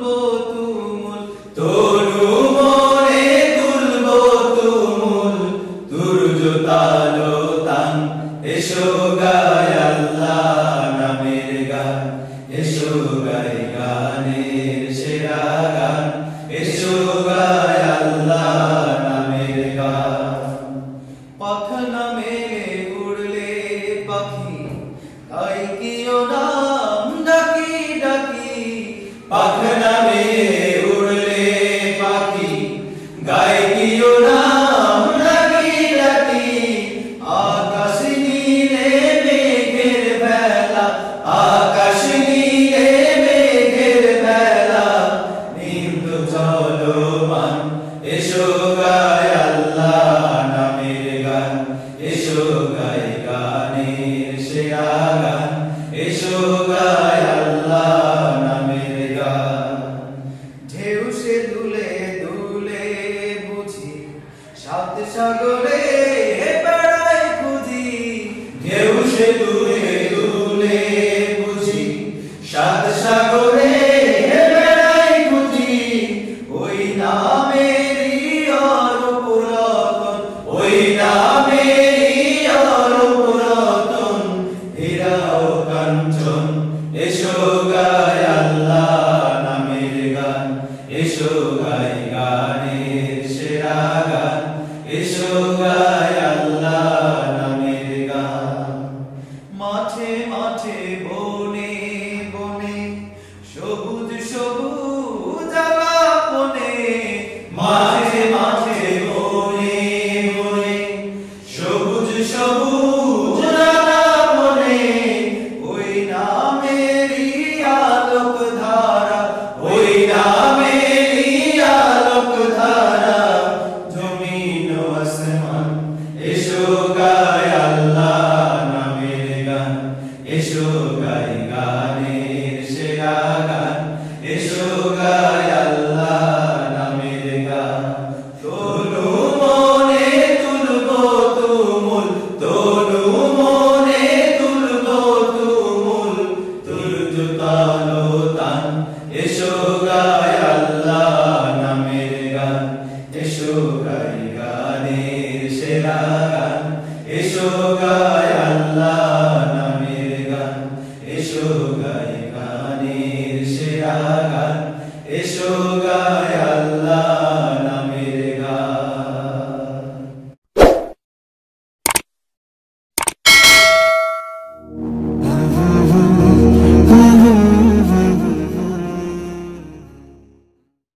তুলবো তুমুল তনু মনে তুলবো তুমুল দুর্য তালো তান এসো গায় আল্লাহ নামের গান এসো গায় গানের সেরা গান এসো গায় আল্লাহ নামের গান পাখনা মেলে উড়লে পাখি তাই কিও নাম ডাকি ডাকি পাখনা মেলে উড়লে পাখি গায় কিও নাম ডাকি ডাকি আকাশ নীলে মেঘের বেলা আকাশ নীলে মেঘের বেলা নিম্ন চলমান এসো গায় আল্লাহ নামের গান এসো গায় গানের সেরা গান এসো গায় আল্লাহ নামের গান ঢেউ সে দুলে দুলে বুঝি সাত সাগরে বেড়ায় খুঁজি ঢেউ সে দুলে দুলে বুঝি সাত সাগরে বেড়ায় খুঁজি ওই নামেরই আরো পুরাতন ওই নামেরই আরো পুরাতন হীরাও কাঞ্চন এসো গায় আল্লাহ নামের গান এসো গায় গানের সেরা গান এসো গায় আল্লাহ নামের গান মাঠে মাঠে বনে বনে সবুজ সবুজ আলাপনে মাঠে মাঠে বনে বনে সবুজ সবুজ আলাপনে ওই নামেরই আলোক ধারা ওই নামেরই আলোক ধারা জমিন ও আসমান এসো গায় আল্লাহ নামের গান এসো গায় গানের সেরা গান এসো গায় আল্লাহ নামের গান তনু মনে তুলবো তুমুল তনু মনে তুলবো তুমুল তুর্য তালো তান এসো